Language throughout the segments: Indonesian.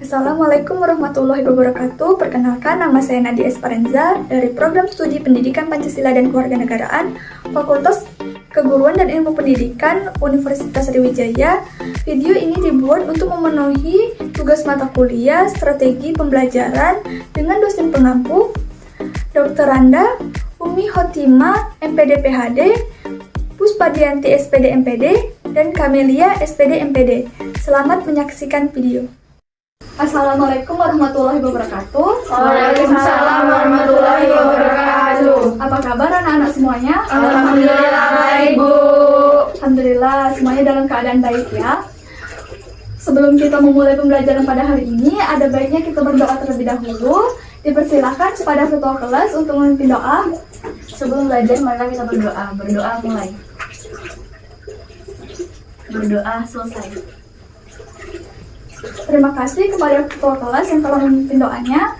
Assalamualaikum warahmatullahi wabarakatuh. Perkenalkan, nama saya Nadia Esperenza dari Program Studi Pendidikan Pancasila dan Kewarganegaraan, Fakultas Keguruan dan Ilmu Pendidikan, Universitas Sriwijaya. Video ini dibuat untuk memenuhi tugas mata kuliah Strategi Pembelajaran dengan dosen pengampu Dr. Randa Umi Hotima, MPD PhD, Puspadianti SPD MPD, dan Kamelia SPD MPD. Selamat menyaksikan video. Assalamualaikum warahmatullahi wabarakatuh. Waalaikumsalam warahmatullahi wabarakatuh. Apa kabar anak-anak semuanya? Alhamdulillah baik, Bu. Alhamdulillah semuanya dalam keadaan baik ya. Sebelum kita memulai pembelajaran pada hari ini, ada baiknya kita berdoa terlebih dahulu. Dipersilakan kepada ketua kelas untuk memimpin doa. Sebelum belajar, mari kita berdoa. Berdoa mulai. Berdoa selesai. Terima kasih kepada ketua kelas yang telah memimpin doanya.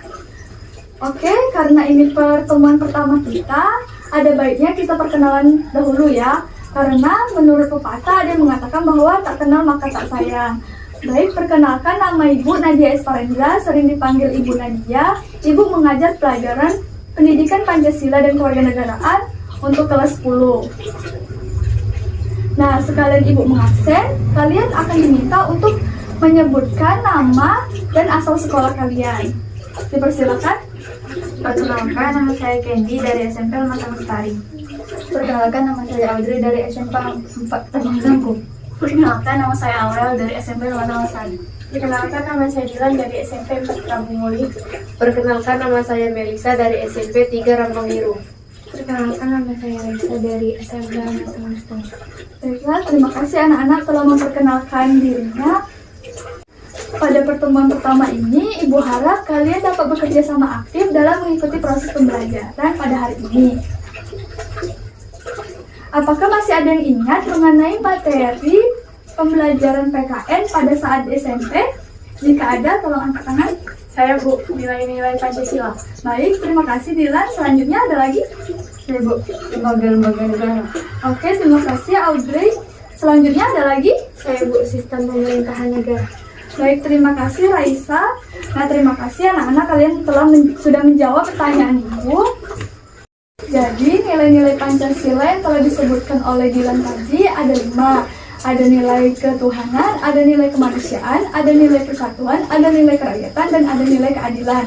Oke, karena ini pertemuan pertama kita, ada baiknya kita perkenalan dahulu ya. Karena menurut pepatah ada yang mengatakan bahwa tak kenal maka tak sayang. Baik, perkenalkan, nama Ibu Nadia Esperenza, sering dipanggil Ibu Nadia. Ibu mengajar pelajaran Pendidikan Pancasila dan Kewarganegaraan untuk kelas 10. Nah, sekalian Ibu mengabsen, kalian akan diminta untuk menyebutkan nama dan asal sekolah kalian. Dipersilakan. Perkenalkan, nama saya Candy dari SMP Lematan Lestari. Perkenalkan, nama saya Audrey dari SMP 4 Tanjung Tengku. Perkenalkan, nama saya Aurel dari SMP Lematan Lestari. Perkenalkan, nama saya Dilan dari SMP 4 Kampung Muli. Perkenalkan, nama saya Melisa dari SMP 3 Rambang Biru. Perkenalkan, nama saya Raisa dari SMP Lematan Lestari. Baiklah, terima kasih anak-anak telah memperkenalkan dirinya. Pada pertemuan pertama ini, Ibu harap kalian dapat bekerja sama aktif dalam mengikuti proses pembelajaran pada hari ini. Apakah masih ada yang ingat mengenai materi pembelajaran PKN pada saat di SMP? Jika ada, tolong angkat tangan. Saya, Bu, nilai-nilai Pancasila. Baik, terima kasih Dilan. Selanjutnya ada lagi? Saya, Bu, lembaga-lembaga negara. Oke, terima kasih Audrey. Selanjutnya ada lagi? Saya, Bu, sistem pemerintahan negara. Baik, terima kasih Raisa. Nah, terima kasih anak-anak, kalian sudah menjawab pertanyaan Ibu. Jadi, nilai-nilai Pancasila yang telah disebutkan oleh Dilan tadi ada 5. Ada nilai ketuhanan, ada nilai kemanusiaan, ada nilai persatuan, ada nilai kerakyatan, dan ada nilai keadilan.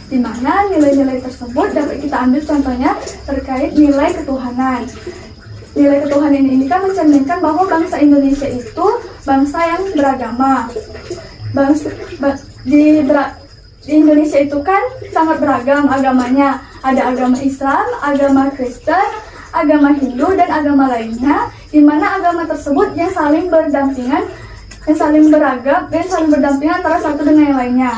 Di mana nilai-nilai tersebut dapat kita ambil contohnya terkait nilai ketuhanan. Nilai ketuhanan ini kan mencerminkan bahwa bangsa Indonesia itu bangsa yang beragama. Di Indonesia itu kan sangat beragam agamanya. Ada agama Islam, agama Kristen, agama Hindu, dan agama lainnya, di mana agama tersebut yang saling berdampingan, yang saling beragam, dan saling berdampingan antara satu dengan yang lainnya.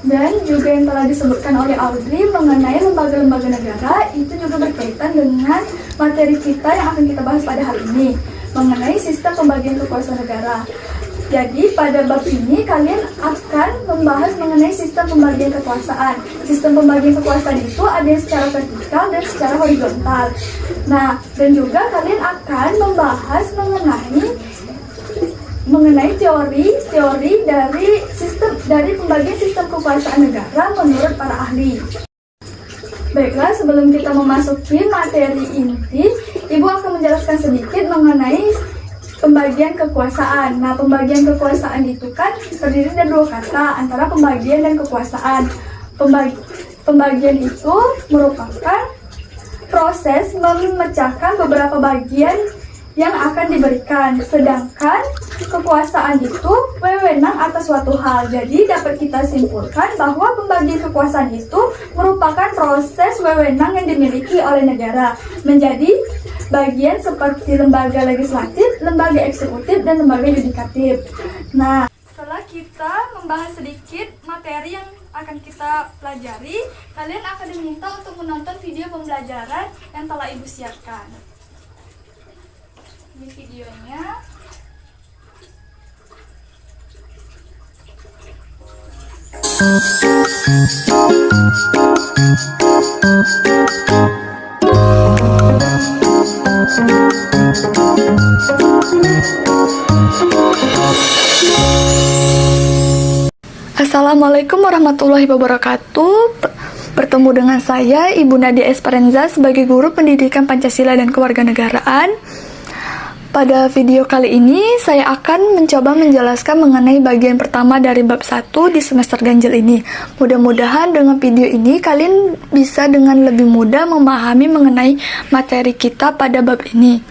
Dan juga yang telah disebutkan oleh Audrey mengenai lembaga-lembaga negara, itu juga berkaitan dengan materi kita yang akan kita bahas pada hari ini, mengenai sistem pembagian kekuasaan negara. Jadi pada bab ini kalian akan membahas mengenai sistem pembagian kekuasaan. Sistem pembagian kekuasaan itu ada yang secara vertikal dan secara horizontal. Nah, dan juga kalian akan membahas mengenai teori dari pembagian sistem kekuasaan negara menurut para ahli. Baiklah, sebelum kita memasuki materi inti, Ibu akan menjelaskan sedikit mengenai pembagian kekuasaan. Nah, pembagian kekuasaan itu kan terdiri dari 2 kata, antara pembagian dan kekuasaan. Pembagian itu merupakan proses memecahkan beberapa bagian yang akan diberikan, sedangkan kekuasaan itu wewenang atas suatu hal. Jadi dapat kita simpulkan bahwa pembagian kekuasaan itu merupakan proses wewenang yang dimiliki oleh negara menjadi bagian seperti lembaga legislatif, lembaga eksekutif, dan lembaga yudikatif. Nah, setelah kita membahas sedikit materi yang akan kita pelajari, kalian akan diminta untuk menonton video pembelajaran yang telah Ibu siapkan. Ini videonya. Assalamualaikum warahmatullahi wabarakatuh. Bertemu dengan saya, Ibu Nadia Esperenza, sebagai guru pendidikan Pancasila dan Kewarganegaraan. Pada video kali ini, saya akan mencoba menjelaskan mengenai bagian pertama dari bab 1 di semester ganjil ini. Mudah-mudahan dengan video ini, kalian bisa dengan lebih mudah memahami mengenai materi kita pada bab ini.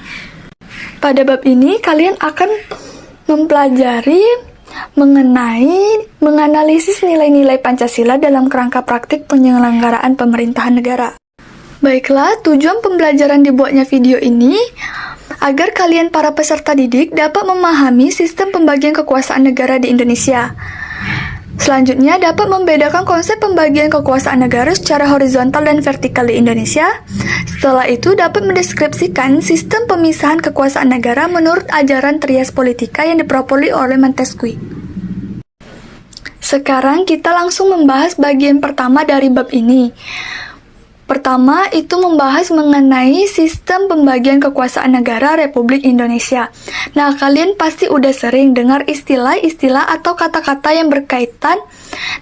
Pada bab ini, kalian akan mempelajari mengenai menganalisis nilai-nilai Pancasila dalam kerangka praktik penyelenggaraan pemerintahan negara. Baiklah, tujuan pembelajaran dibuatnya video ini agar kalian para peserta didik dapat memahami sistem pembagian kekuasaan negara di Indonesia. Selanjutnya, dapat membedakan konsep pembagian kekuasaan negara secara horizontal dan vertikal di Indonesia. Setelah itu, dapat mendeskripsikan sistem pemisahan kekuasaan negara menurut ajaran Trias Politika yang dipropoli oleh Montesquieu. Sekarang kita langsung membahas bagian pertama dari bab ini. Pertama, itu membahas mengenai sistem pembagian kekuasaan negara Republik Indonesia. Nah, kalian pasti udah sering dengar istilah-istilah atau kata-kata yang berkaitan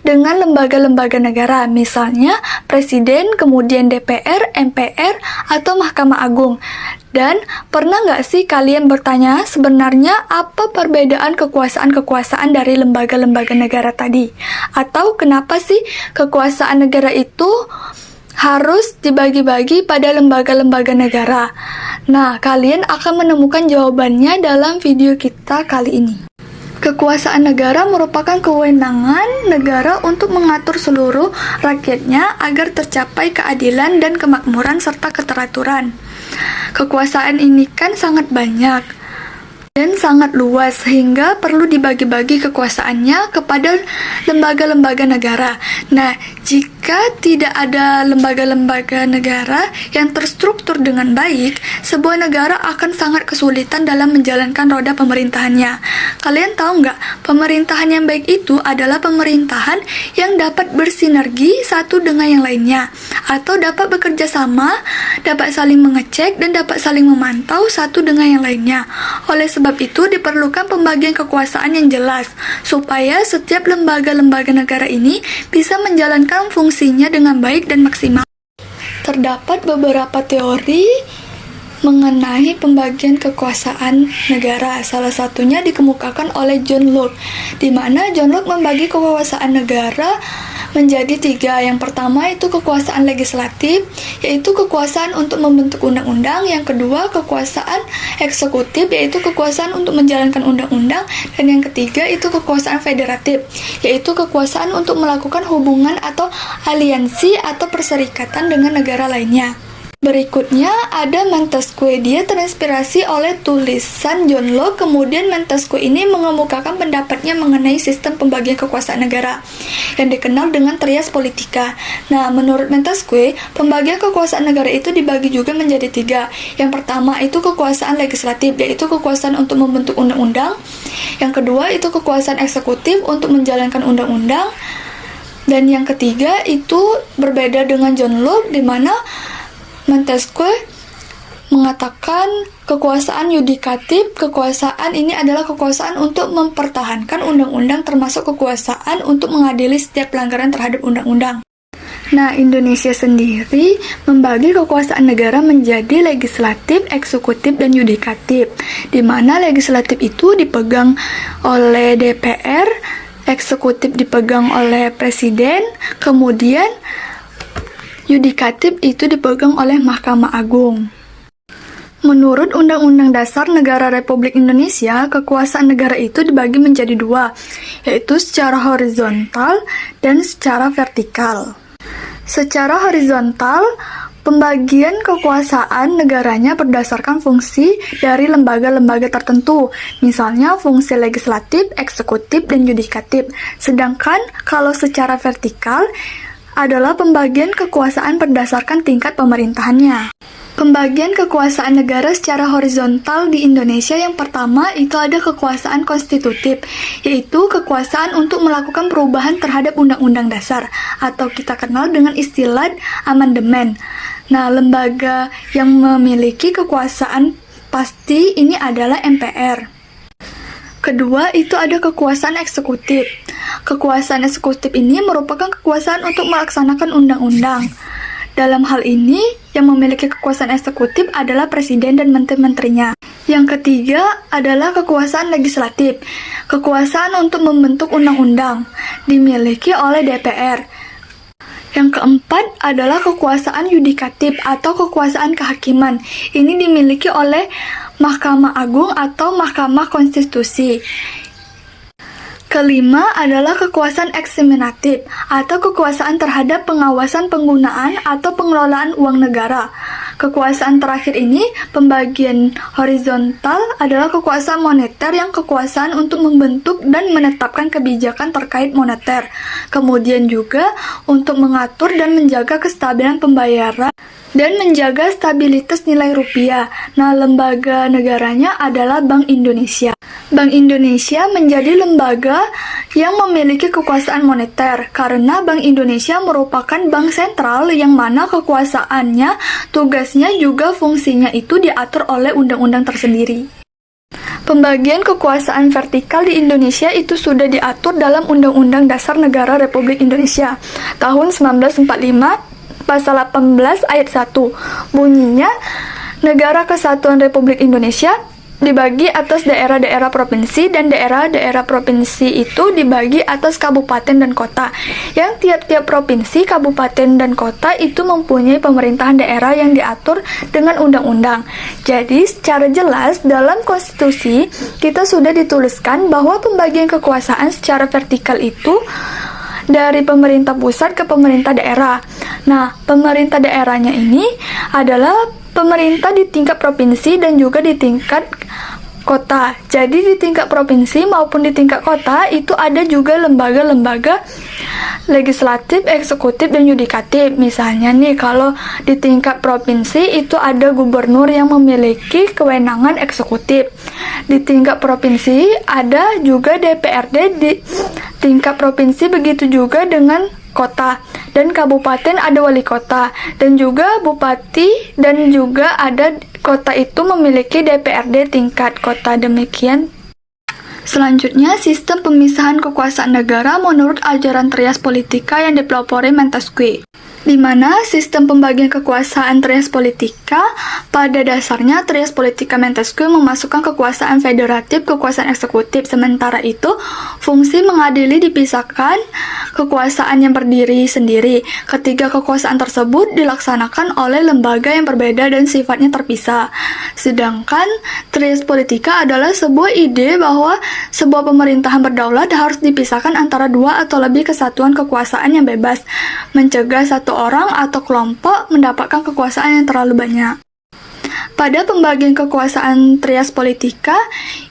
dengan lembaga-lembaga negara, misalnya Presiden, kemudian DPR, MPR, atau Mahkamah Agung. Dan pernah nggak sih kalian bertanya sebenarnya apa perbedaan kekuasaan-kekuasaan dari lembaga-lembaga negara tadi? Atau kenapa sih kekuasaan negara itu harus dibagi-bagi pada lembaga-lembaga negara? Nah, kalian akan menemukan jawabannya dalam video kita kali ini. Kekuasaan negara merupakan kewenangan negara untuk mengatur seluruh rakyatnya agar tercapai keadilan dan kemakmuran serta keteraturan. Kekuasaan ini kan sangat banyak dan sangat luas sehingga perlu dibagi-bagi kekuasaannya kepada lembaga-lembaga negara. Nah, jika tidak ada lembaga-lembaga negara yang terstruktur dengan baik, sebuah negara akan sangat kesulitan dalam menjalankan roda pemerintahannya. Kalian tahu nggak, pemerintahan yang baik itu adalah pemerintahan yang dapat bersinergi satu dengan yang lainnya, atau dapat bekerja sama, dapat saling mengecek, dan dapat saling memantau satu dengan yang lainnya. Oleh sebab itu diperlukan pembagian kekuasaan yang jelas supaya setiap lembaga-lembaga negara ini bisa menjalankan fungsinya dengan baik dan maksimal. Terdapat beberapa teori mengenai pembagian kekuasaan negara. Salah satunya dikemukakan oleh John Locke, di mana John Locke membagi kekuasaan negara menjadi 3. Yang pertama itu kekuasaan legislatif, yaitu kekuasaan untuk membentuk undang-undang. Yang kedua, kekuasaan eksekutif, yaitu kekuasaan untuk menjalankan undang-undang. Dan yang ketiga itu kekuasaan federatif, yaitu kekuasaan untuk melakukan hubungan atau aliansi atau perserikatan dengan negara lainnya. Berikutnya ada Montesquieu. Dia terinspirasi oleh tulisan John Locke. Kemudian Montesquieu ini mengemukakan pendapatnya mengenai sistem pembagian kekuasaan negara yang dikenal dengan Trias Politika. Nah, menurut Montesquieu, pembagian kekuasaan negara itu dibagi juga menjadi 3. Yang pertama itu kekuasaan legislatif, yaitu kekuasaan untuk membentuk undang-undang. Yang kedua itu kekuasaan eksekutif untuk menjalankan undang-undang. Dan yang ketiga itu berbeda dengan John Locke, di mana Montesquieu mengatakan kekuasaan yudikatif. Kekuasaan ini adalah kekuasaan untuk mempertahankan undang-undang, termasuk kekuasaan untuk mengadili setiap pelanggaran terhadap undang-undang. Nah, Indonesia sendiri membagi kekuasaan negara menjadi legislatif, eksekutif, dan yudikatif, di mana legislatif itu dipegang oleh DPR, eksekutif dipegang oleh Presiden, kemudian yudikatif itu dipegang oleh Mahkamah Agung. Menurut Undang-Undang Dasar Negara Republik Indonesia, kekuasaan negara itu dibagi menjadi 2, yaitu secara horizontal dan secara vertikal. Secara horizontal, pembagian kekuasaan negaranya berdasarkan fungsi dari lembaga-lembaga tertentu, misalnya fungsi legislatif, eksekutif, dan yudikatif. Sedangkan kalau secara vertikal, adalah pembagian kekuasaan berdasarkan tingkat pemerintahannya. Pembagian kekuasaan negara secara horizontal di Indonesia yang pertama itu ada kekuasaan konstitutif, yaitu kekuasaan untuk melakukan perubahan terhadap Undang-Undang Dasar, atau kita kenal dengan istilah amandemen. Nah, lembaga yang memiliki kekuasaan pasti ini adalah MPR. Kedua, itu ada kekuasaan eksekutif. Kekuasaan eksekutif ini merupakan kekuasaan untuk melaksanakan undang-undang. Dalam hal ini, yang memiliki kekuasaan eksekutif adalah presiden dan menteri-menterinya. Yang ketiga adalah kekuasaan legislatif. Kekuasaan untuk membentuk undang-undang dimiliki oleh DPR. Yang keempat adalah kekuasaan yudikatif atau kekuasaan kehakiman. Ini dimiliki oleh Mahkamah Agung atau Mahkamah Konstitusi. Kelima adalah kekuasaan eksaminatif atau kekuasaan terhadap pengawasan penggunaan atau pengelolaan uang negara. Kekuasaan terakhir ini, pembagian horizontal, adalah kekuasaan moneter yang kekuasaan untuk membentuk dan menetapkan kebijakan terkait moneter. Kemudian juga untuk mengatur dan menjaga kestabilan pembayaran dan menjaga stabilitas nilai rupiah. Nah, lembaga negaranya adalah Bank Indonesia. Bank Indonesia menjadi lembaga yang memiliki kekuasaan moneter karena Bank Indonesia merupakan bank sentral yang mana kekuasaannya, tugasnya juga fungsinya itu diatur oleh undang-undang tersendiri. Pembagian kekuasaan vertikal di Indonesia itu sudah diatur dalam Undang-Undang Dasar Negara Republik Indonesia tahun 1945 pasal 18 ayat 1. Bunyinya, Negara Kesatuan Republik Indonesia dibagi atas daerah-daerah provinsi dan daerah-daerah provinsi itu dibagi atas kabupaten dan kota. Yang tiap-tiap provinsi, kabupaten, dan kota itu mempunyai pemerintahan daerah yang diatur dengan undang-undang. Jadi, secara jelas dalam konstitusi kita sudah dituliskan bahwa pembagian kekuasaan secara vertikal itu dari pemerintah pusat ke pemerintah daerah. Nah, pemerintah daerahnya ini adalah pemerintah di tingkat provinsi dan juga di tingkat kota. Jadi di tingkat provinsi maupun di tingkat kota itu ada juga lembaga-lembaga legislatif, eksekutif, dan yudikatif. Misalnya nih, kalau di tingkat provinsi itu ada gubernur yang memiliki kewenangan eksekutif. Di tingkat provinsi ada juga DPRD di tingkat provinsi, begitu juga dengan kota. Dan kabupaten ada wali kota, dan juga bupati, dan juga ada kota itu memiliki DPRD tingkat kota. Demikian. Selanjutnya, sistem pemisahan kekuasaan negara menurut ajaran Trias Politika yang dipelopori Montesquieu, di mana sistem pembagian kekuasaan Trias Politika pada dasarnya Trias Politika Montesquieu memasukkan kekuasaan federatif, kekuasaan eksekutif. Sementara itu, fungsi mengadili dipisahkan kekuasaan yang berdiri sendiri. Ketiga kekuasaan tersebut dilaksanakan oleh lembaga yang berbeda dan sifatnya terpisah. Sedangkan Trias Politika adalah sebuah ide bahwa sebuah pemerintahan berdaulat harus dipisahkan antara dua atau lebih kesatuan kekuasaan yang bebas, mencegah satu orang atau kelompok mendapatkan kekuasaan yang terlalu banyak. Pada pembagian kekuasaan Trias Politika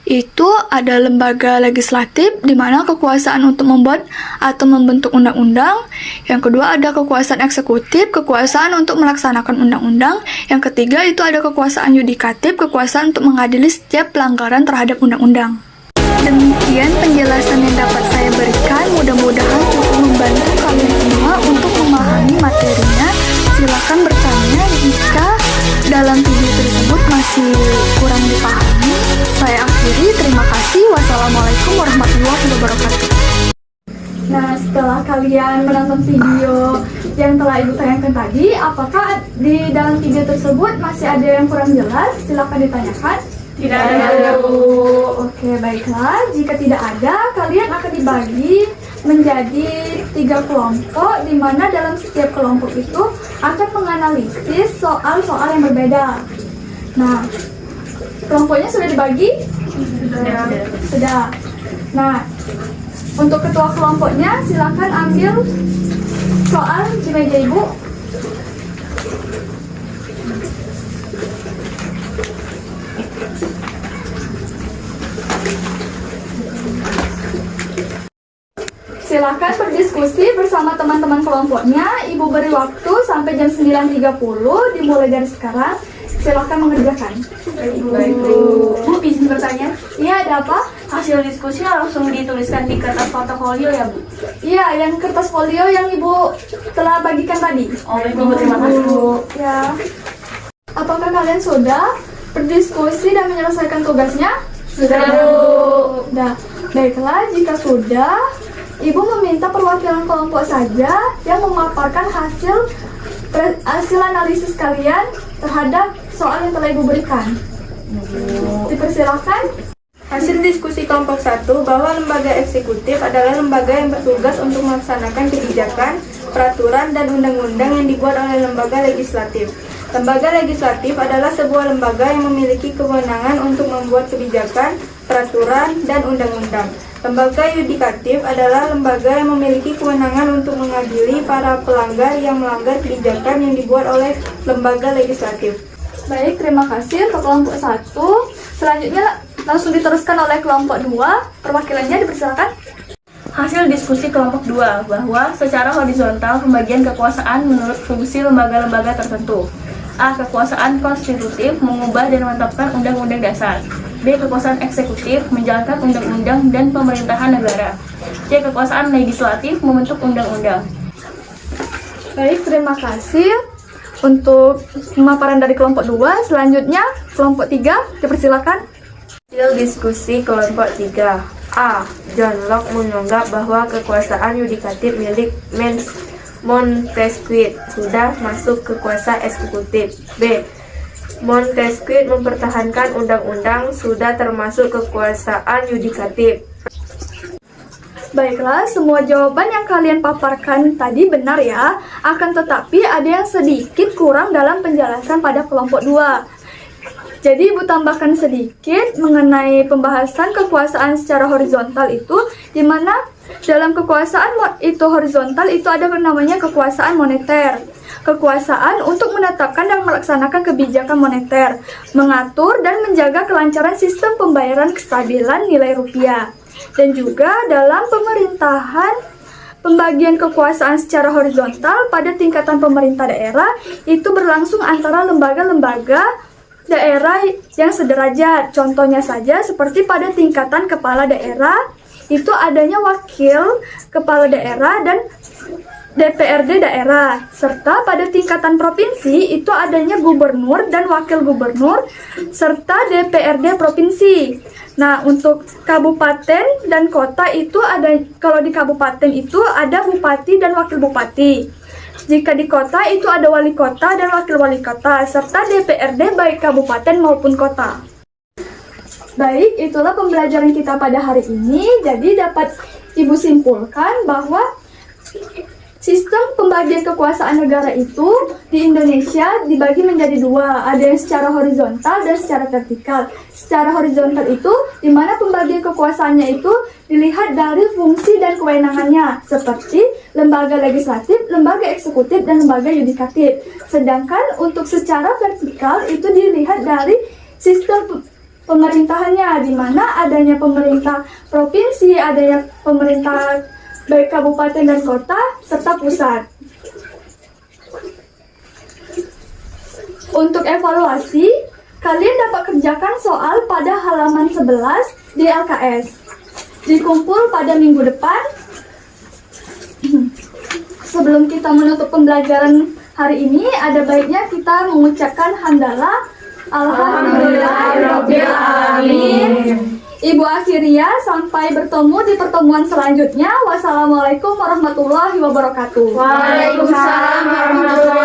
itu ada lembaga legislatif di mana kekuasaan untuk membuat atau membentuk undang-undang. Yang kedua ada kekuasaan eksekutif, kekuasaan untuk melaksanakan undang-undang. Yang ketiga itu ada kekuasaan yudikatif, kekuasaan untuk mengadili setiap pelanggaran terhadap undang-undang. Demikian penjelasan yang dapat saya berikan, mudah-mudahan cukup membantu kalian semua untuk memahami materinya. Silakan bertanya jika dalam video tersebut masih kurang dipahami. Saya akhiri, terima kasih. Wassalamualaikum warahmatullahi wabarakatuh. Nah, setelah kalian menonton video yang telah Ibu tayangkan tadi, apakah di dalam video tersebut masih ada yang kurang jelas? Silakan ditanyakan. Tidak ada, Bu. Oke, baiklah. Jika tidak ada, kalian akan dibagi menjadi 3 kelompok, di mana dalam setiap kelompok itu akan menganalisis soal-soal yang berbeda. Nah, kelompoknya sudah dibagi? Sudah. Nah, untuk ketua kelompoknya silakan ambil soal di meja Ibu. Silakan berdiskusi bersama teman-teman kelompoknya. Ibu beri waktu sampai jam 9.30, dimulai dari sekarang. Silakan mengerjakan. Baik, Bu, izin bertanya. Iya, ada apa? Hasil diskusi langsung dituliskan di kertas portofolio ya, Bu? Iya, yang kertas folio yang Ibu telah bagikan tadi. Oh, baik, Bu, terima kasih, Bu. Ya. Apakah kalian sudah berdiskusi dan menyelesaikan tugasnya? Sudah, Bu. Nah, baiklah, jika sudah, Ibu meminta perwakilan kelompok saja yang memaparkan hasil analisis kalian terhadap soal yang telah Ibu berikan. Dipersilakan. Hasil diskusi kelompok 1 bahwa lembaga eksekutif adalah lembaga yang bertugas untuk melaksanakan kebijakan, peraturan, dan undang-undang yang dibuat oleh lembaga legislatif. Lembaga legislatif adalah sebuah lembaga yang memiliki kewenangan untuk membuat kebijakan, peraturan, dan undang-undang. Lembaga yudikatif adalah lembaga yang memiliki kewenangan untuk mengadili para pelanggar yang melanggar kebijakan yang dibuat oleh lembaga legislatif. Baik, terima kasih untuk kelompok 1. Selanjutnya langsung diteruskan oleh kelompok 2. Perwakilannya dipersilakan. Hasil diskusi kelompok 2 bahwa secara horizontal pembagian kekuasaan menurut fungsi lembaga-lembaga tertentu. A. Kekuasaan konstitutif mengubah dan menetapkan undang-undang dasar. B. Kekuasaan eksekutif menjalankan undang-undang dan pemerintahan negara. C. Kekuasaan legislatif membentuk undang-undang. Baik, terima kasih untuk pemaparan dari kelompok 2. Selanjutnya kelompok 3 dipersilakan. Hasil diskusi kelompok 3. A. John Locke menganggap bahwa kekuasaan yudikatif milik Montesquieu sudah masuk ke kuasa eksekutif. B. Montesquieu mempertahankan undang-undang sudah termasuk kekuasaan yudikatif. Baiklah, semua jawaban yang kalian paparkan tadi benar ya. Akan tetapi ada yang sedikit kurang dalam penjelasan pada kelompok 2. Jadi Ibu tambahkan sedikit mengenai pembahasan kekuasaan secara horizontal itu, di mana dalam kekuasaan itu horizontal itu ada namanya kekuasaan moneter. Kekuasaan untuk menetapkan dan melaksanakan kebijakan moneter, mengatur dan menjaga kelancaran sistem pembayaran kestabilan nilai rupiah. Dan juga dalam pemerintahan, pembagian kekuasaan secara horizontal pada tingkatan pemerintah daerah itu berlangsung antara lembaga-lembaga daerah yang sederajat. Contohnya saja seperti pada tingkatan kepala daerah itu adanya wakil kepala daerah dan DPRD daerah, serta pada tingkatan provinsi itu adanya gubernur dan wakil gubernur serta DPRD provinsi. Nah, untuk kabupaten dan kota itu ada, kalau di kabupaten itu ada bupati dan wakil bupati. Jika di kota itu ada wali kota dan wakil wali kota, serta DPRD baik kabupaten maupun kota. Baik, itulah pembelajaran kita pada hari ini. Jadi dapat Ibu simpulkan bahwa sistem pembagian kekuasaan negara itu di Indonesia dibagi menjadi dua. Ada yang secara horizontal dan secara vertikal. Secara horizontal itu di mana pembagian kekuasaannya itu dilihat dari fungsi dan kewenangannya, seperti lembaga legislatif, lembaga eksekutif, dan lembaga yudikatif. Sedangkan untuk secara vertikal itu dilihat dari sistem pemerintahannya, di mana adanya pemerintah provinsi, adanya pemerintah baik kabupaten dan kota, serta pusat. Untuk evaluasi, kalian dapat kerjakan soal pada halaman 11 di LKS. Dikumpul pada minggu depan. Sebelum kita menutup pembelajaran hari ini, ada baiknya kita mengucapkan hamdalah. Alhamdulillahirabbil alamin. Ibu akhiria, sampai bertemu di pertemuan selanjutnya. Wassalamualaikum warahmatullahi wabarakatuh. Waalaikumsalam warahmatullahi